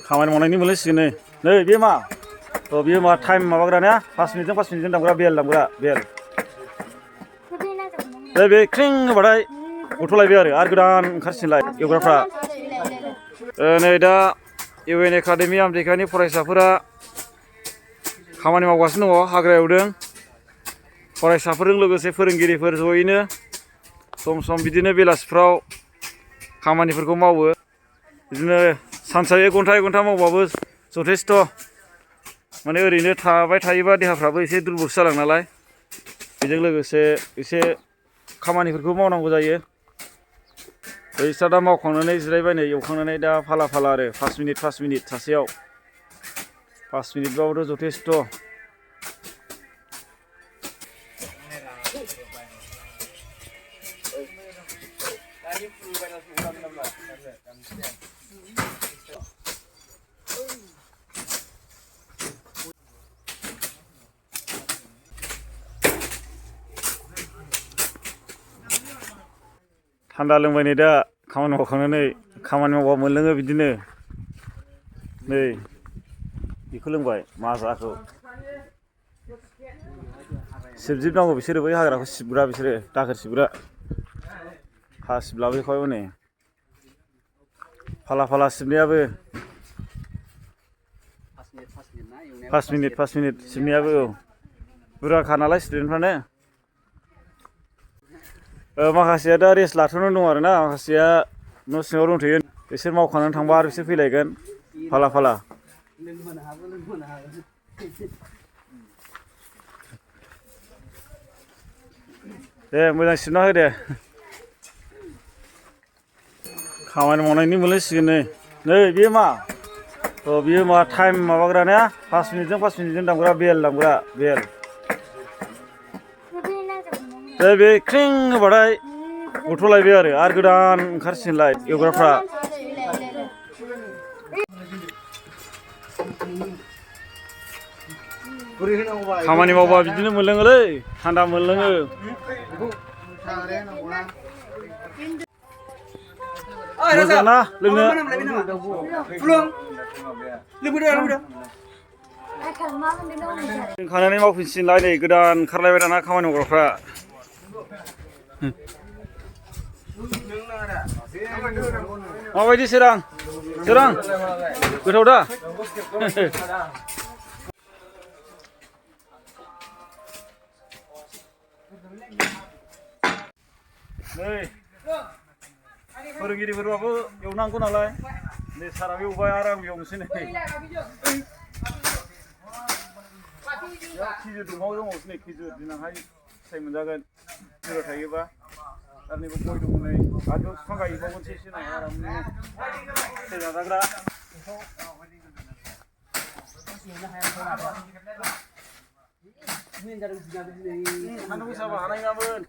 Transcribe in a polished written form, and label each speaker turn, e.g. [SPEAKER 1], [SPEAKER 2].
[SPEAKER 1] खामानि मावनायनि मोनलायसिगोन नै बेयो मा बेयो मा टाइम माबाग्राना 5 मिनिटजों दामग्रा बेल बे क्रिं होबाथाय गथ'लायबाय आरो गोदान ओंखारसिनलाय एवग्राफ्रा नै दा इउएन एकाडेमि आमेरिकानि फरायसाफोरा खामानि मावगासिनो दङ हाग्रा एवदों फरायसाफोरजों लोगोसे फोरोंगिरिफोर जयैनो सम बिदिनो बेलासिफ्राव खामानिफोरखौ मावो बिदिनो सानसेयाव 1 घन्टा मावबाबो जथेस्थ' माने ओरैनो थाबाय थायोबा देहाफ्राबो एसे दुरबलसो जालाङो नालाय बेजों लोगोसे एसे खामानिफोरखौ मावनांगौ जायो बैसा दा मावखांनानै जिरायबाय नै एवखांनानै दा फाला आरो 5 मिनिट सासेयाव 5 मिनिटबाबोथ' जथेस्थ' थान्दा लोंबाय नै दा खामानि मावखांनानै खामानि मावबा मोनलोङो बिदिनो नै बेखौ लोंबाय माजाखौ सिबजोबनांगौ बिसोरो बै हाग्राखौ सिबग्रा बिसोरो दाखोर सिबग्रा हासिब लाबोखाबाय हनै फाला सिबनायाबो 5 मिनिट सिबनायाबो बुरजाखा नालाय स्टुडेन्टफ्रानो माखासेया दा रेस्ट लाथ'नानै दं आरोना माखासेया न' सिङाव दंथ'यो बिसोर मावखांनानै थांबा आरो बिसोर फैलायगोन फाला दे मोजां सिबना हो दे खामानि मावनायनि मोनलायसिगोन नै बेयो मा बेयो मा टाइम माबाग्राना 5 मिनिटजों दामग्रा बेल बे क्रिं होबाथाय गथ'लायबाय आरो गोदान ओंखारसिनलाय एवग्राफ्रा खामानि मावबा बिदिनो मोनलोङोलै थान्दा मोनलोङो मोजांना लोंनो लोंखांनानै मावफिनसिगोनलाय नै गोदान ओंखारलायबाय दाना खामानि मावग्राफ्रा माबायदि सोरां गोथाव दा नै फोरोंगिरिफोरबाबो एवनांगौ नालाय नै साराबो एवबाय आरो आं एवनोसै नै खिजुर दंबावोसो नै खिजुर देनांहाय फिथाइ मोनजागोन बुरजा थायोबा आरो नैबे गय दङ नै आरो बिफां गायबावनोसैसो नै आरामनो फिथाइ जाजाग्रा सान्दुं गोसाबा हानाय नङामोन